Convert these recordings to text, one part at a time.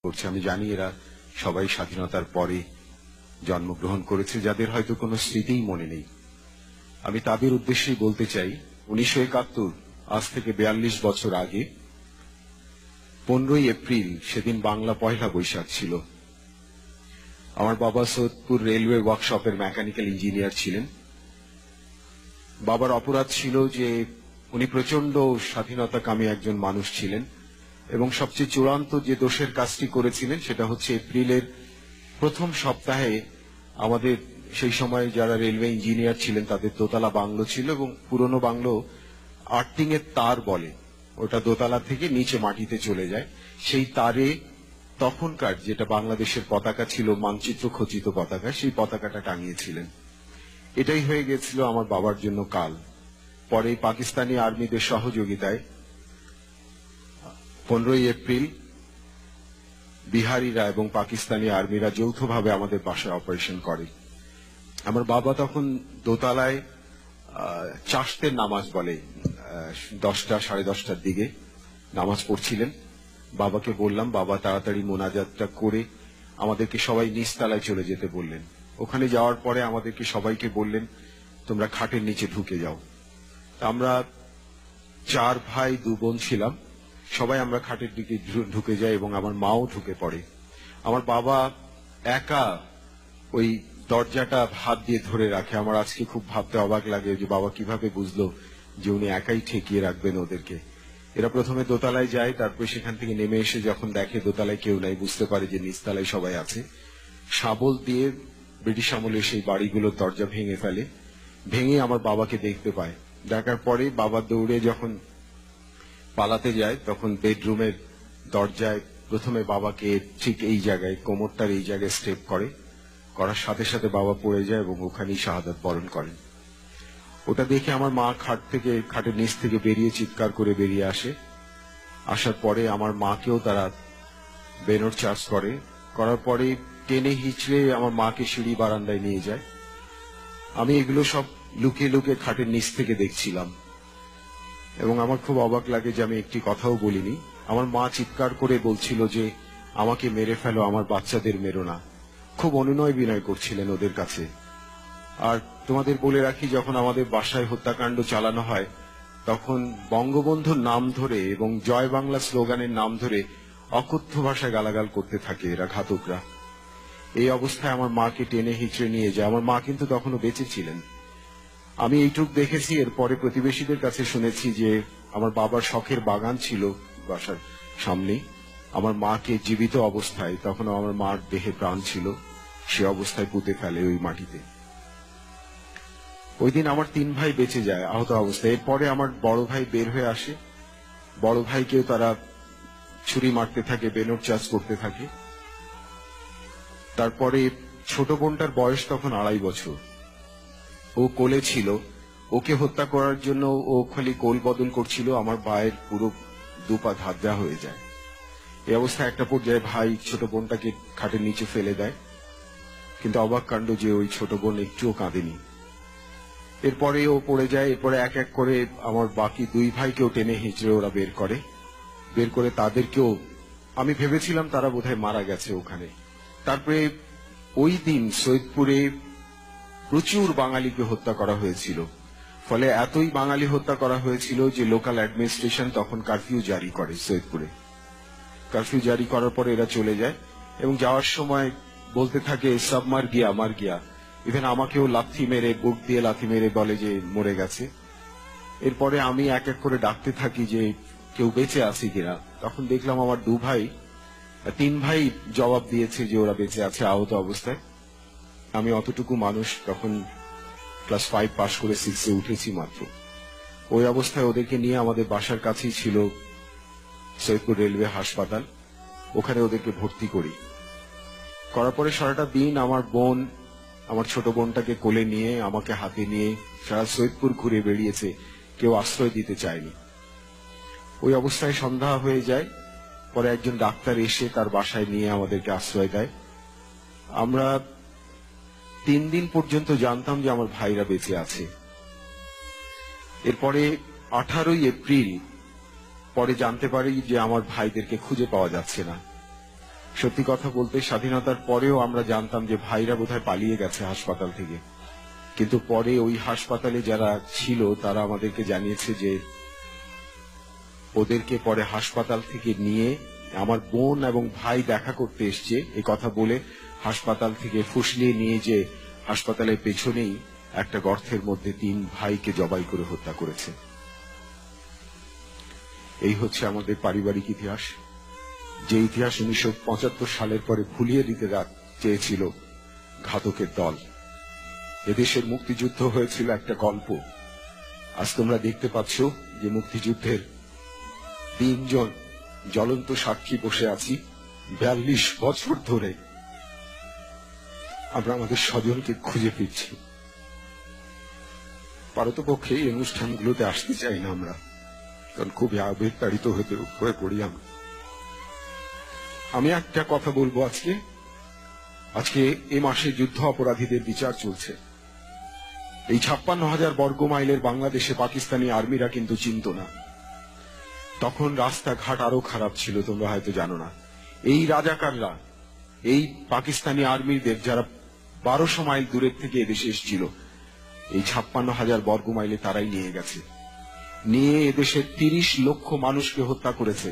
করছে। আমি জানি এরা সবাই স্বাধীনতার পরে জন্মগ্রহণ করেছে, যাদের হয়তো কোনো স্মৃতিই মনে নেই। আমি তাদের উদ্দেশ্যেই বলতে চাই, 1971 আজ থেকে 42 বছর আগে 15ই এপ্রিল সেদিন বাংলা পয়লা বৈশাখ ছিল। আমার বাবা সৈয়দপুর রেলওয়ে ওয়ার্কশপের মেকানিক্যাল ইঞ্জিনিয়ার ছিলেন। বাবার অপরাধ ছিল যে উনি প্রচন্ড স্বাধীনতাকামী একজন মানুষ ছিলেন এবং সবচেয়ে চূড়ান্ত যে দোষের কাজটি করেছিলেন সেটা হচ্ছে এপ্রিলের প্রথম সপ্তাহে আমাদের সেই সময় যারা রেলওয়ে ইঞ্জিনিয়ার ছিলেন তাদের দোতলা বাংলো ছিল এবং পুরনো বাংলো আর্থিং এর তার বলে, ওটা দোতলা থেকে নিচে মাটিতে চলে যায়। সেই তারে তখনকার যেটা বাংলাদেশের পতাকা ছিল, মানচিত্র খচিত পতাকা, সেই পতাকাটা টাঙিয়েছিলেন। এটাই হয়ে গেছিল আমার বাবার জন্য কাল। পরে পাকিস্তানি আর্মিদের সহযোগিতায় 15ই এপ্রিল বিহারিরা এবং পাকিস্তানি আর্মিরা যৌথভাবে আমাদের বাসায় অপারেশন করে। আমার বাবা তখন দোতলায় চাষতের নামাজ বলে 10টা 10:30টার দিকে নামাজ পড়ছিলেন। বাবাকে বললাম, বাবা তাড়াতাড়ি মোনাজাতটা করে আমাদেরকে সবাই নিচতলায় চলে যেতে বললেন। ওখানে যাওয়ার পরে আমাদেরকে সবাইকে বললেন, তোমরা খাটের নিচে ঢুকে যাও। আমরা 4 ভাই 2 বোন ছিলাম, সবাই আমরা খাটের দিকে ঢুকে যাই এবং আমার মাও ঢুকে পড়ে। আমার বাবা একা ওই দরজাটা হাত দিয়ে ধরে রাখে। আমার আজকে খুব ভাবতে অবাক লাগে যে বাবা কিভাবে বুঝলো যে উনি একাই ঠেকিয়ে রাখবেন ওদেরকে। এরা প্রথমে দোতলায় যায়, তারপর সেখান থেকে নেমে এসে যখন দেখে দোতলায় কেউ নাই, বুঝতে পারে যে নিচতলায় সবাই আছে। শাবল দিয়ে ব্রিটিশ আমলে সেই বাড়িগুলোর দরজা ভেঙে ফেলে। ভেঙে আমার বাবাকে দেখতে পায়। দেখার পরে বাবা দৌড়ে যখন পালাতে যায় তখন বেডরুমের দরজায় প্রথমে বাবাকে ঠিক এই জায়গায় কোমরটার এই জায়গায় স্টেপ করার সাথে সাথে বাবা পড়ে যায় এবং ওখানেই শাহাদাত বরণ করেন। ওটা দেখে আমার মা খাটের নিচ থেকে বেরিয়ে চিৎকার করে বেরিয়ে আসে। আসার পরে আমার মাকেও তারা বেনোর চার্জ করার পরে টেনে হিচড়ে আমার মাকে সিঁড়ি বারান্দায় নিয়ে যায়। আমি এগুলো সব লুকিয়ে লুকিয়ে খাটের নিচ থেকে দেখছিলাম এবং আমার খুব অবাক লাগে যে আমি একটি কথাও বলিনি। আমার মা চিৎকার করে বলছিল যে আমাকে মেরে ফেলো, আমার বাচ্চাদের মেরো না। খুব অনুনয় বিনয় করছিলেন ওদের কাছে। আর তোমাদের বলে রাখি, যখন আমাদের বাসায় হত্যাকাণ্ড চালানো হয় তখন বঙ্গবন্ধুর নাম ধরে এবং জয় বাংলা স্লোগানের নাম ধরে অকথ্য ভাষায় গালাগাল করতে থাকে এরা, ঘাতকরা। এই অবস্থায় আমার মাকে টেনে হিচড়ে নিয়ে যায়। আমার মা কিন্তু তখনও বেঁচে ছিলেন। আমি এইটুক দেখেছি। এরপরে প্রতিবেশীদের কাছে শুনেছি যে আমার বাবার শখের বাগান ছিল বাসার সামনেই। আমার মাকে জীবিত অবস্থায়, তখন আমার মার দেহে প্রাণ ছিল, সে অবস্থায় পুঁতে ফেলে ওই মাটিতে। ওই দিন আমার 3 ভাই বেঁচে যায় আহত অবস্থায়। এরপরে আমার বড় ভাই বের হয়ে আসে। বড় ভাইকেও তারা ছুরি মারতে থাকে, বেনোর চার্জ করতে থাকে। তারপরে ছোট বোনটার বয়স তখন 2.5 বছর। ও কোলে ছিল। ওকে হত্যা করার জন্য ও খালি কোল বদল করছিল। আমার ভাইয়ের পুরো 2 পা ধাঁধা হয়ে যায়। এই অবস্থায় একটা পর্যায়ে ভাই ছোট বোনটাকে খাটের নিচে ফেলে দেয়। কিন্তু অবাক কাণ্ড যে ওই ছোট বোন একটুও কাঁদেনি। এরপরে ও পড়ে যায়। এরপরে এক এক করে আমার বাকি 2 ভাইকেও টেনে হিঁচড়ে ওরা বের করে তাদেরকেও, আমি ভেবেছিলাম তারা বোধহয় মারা গেছে ওখানে। তারপরে ওই দিন সৈয়দপুরে প্রচুর বাঙালিকে হত্যা করা হয়েছিল। ফলে এতই বাঙালি হত্যা করা হয়েছিল যে লোকাল অ্যাডমিনিস্ট্রেশন তখন কারফিউ জারি করে সৈয়দপুরে। কারফিউ জারি করার পরে এরা চলে যায় এবং যাওয়ার সময় বলতে থাকে সব মার গিয়া। ইভেন আমাকেও লাথি মেরে, বুক দিয়ে লাথি মেরে বলে যে মরে গেছে। এরপরে আমি এক এক করে ডাকতে থাকি যে কেউ বেঁচে আছে কিনা। তখন দেখলাম আমার 3 ভাই জবাব দিয়েছে যে ওরা বেঁচে আছে আহত অবস্থায়। আমি অতটুকু মানুষ, তখন ক্লাস 5 পাশ করে 6-এ উঠেছি মাত্র। ওই অবস্থায় ওদেরকে নিয়ে আমাদের বাসার কাছেই ছিল সৈয়দপুর রেলওয়ে হাসপাতাল, ওখানে ওদেরকে ভর্তি করার পরে সারাটা দিন আমার ছোট বোনটাকে কোলে নিয়ে, আমাকে হাতে নিয়ে সারা সৈয়দপুর ঘুরে বেরিয়েছে, কেউ আশ্রয় দিতে চায়নি। ওই অবস্থায় সন্ধ্যা হয়ে যায়। পরে একজন ডাক্তার এসে তার বাসায় নিয়ে আমাদেরকে আশ্রয় দেয়। আমরা 3 দিন পর্যন্ত জানতাম যে আমার ভাইরা বেঁচে আছে। এরপরে 18ই এপ্রিল পরে জানতে পারি যে আমার ভাইদেরকে খুঁজে পাওয়া যাচ্ছে না। সত্যি কথা বলতে স্বাধীনতার পরেও আমরা জানতাম যে ভাইরা বোধহয় পালিয়ে গেছে হাসপাতাল থেকে, কিন্তু পরে ওই হাসপাতালে যারা ছিল তারা আমাদেরকে জানিয়েছে যে ওদেরকে পরে হাসপাতাল থেকে নিয়ে আমার বোন এবং ভাই দেখা করতে এসছে এই কথা বলে হাসপাতাল থেকে ফুসলিয়ে নিয়ে যে হাসপাতালের পেছনেই একটা গর্তের মধ্যে 3 ভাইকে জবাই করে হত্যা করেছে। এই হচ্ছে আমাদের পারিবারিক ইতিহাস, যে ইতিহাস 1975 সালের পরে ভুলিয়ে দিতে চেয়েছিল ঘাতকের দল। এদেশের মুক্তিযুদ্ধ হয়েছিল একটা গল্প। আজ তোমরা দেখতে পাচ্ছ যে মুক্তিযুদ্ধের 3 জন জ্বলন্ত সাক্ষী বসে আছি। 42 বছর ধরে আমরা আমাদের স্বজনকে খুঁজে ফিরছি। পারতপক্ষে এই অনুষ্ঠানগুলোতে আসতে চাই না আমরা, কারণ খুবই আবেগতাড়িত হয়ে পড়ি আমরা। আমি একটা কথা বলবো, আজকে এ মাসে যুদ্ধ অপরাধীদের বিচার চলছে। এই 56,000 বর্গ মাইলের বাংলাদেশে পাকিস্তানি আর্মিরা কিন্তু চিনত না। তখন রাস্তাঘাট আরো খারাপ ছিল, তোমরা হয়তো জানো না। এই রাজাকাররা এই পাকিস্তানি আর্মিদের যারা 1200 মাইল দূরের থেকে এদেশে এসেছিল, এই 56,000 বর্গ মাইলে তারাই নিয়ে গেছে, নিয়ে এদেশের 30 লক্ষ মানুষকে হত্যা করেছে।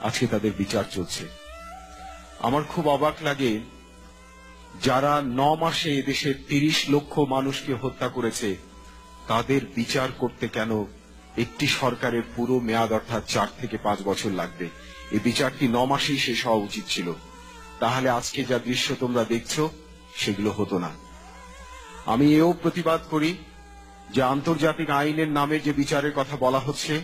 আজকে তাদের বিচার চলছে। আমার খুব অবাক লাগে, যারা 9 মাসে এদেশের 30 লক্ষ মানুষকে হত্যা করেছে তাদের বিচার করতে কেন একটি সরকারের পুরো মেয়াদ অর্থাৎ 4 থেকে 5 বছর লাগবে? এই বিচারটি 9 মাসেই শেষ হওয়া উচিত ছিল। তাহলে আজকে যা দৃশ্য তোমরা দেখছো সেগুলো হতো না। আমি এও প্রতিবাদ করি যে আন্তর্জাতিক আইনের নামে যে বিচারের কথা বলা হচ্ছে,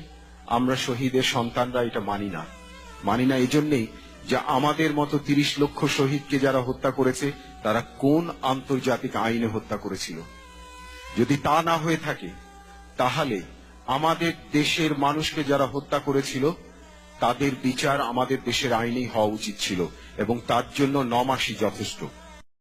আমরা শহীদের সন্তানরা এটা মানি না এজন্যই যে আমাদের মতো 30 লক্ষ শহীদকে যারা হত্যা করেছে তারা কোন আন্তর্জাতিক আইনে হত্যা করেছিল? যদি তা না হয়ে থাকে তাহলে আমাদের দেশের মানুষকে যারা হত্যা করেছিল তাদের বিচার আমাদের দেশের আইনেই হওয়া উচিত ছিল, এবং তার জন্য 9 মাসই যথেষ্ট।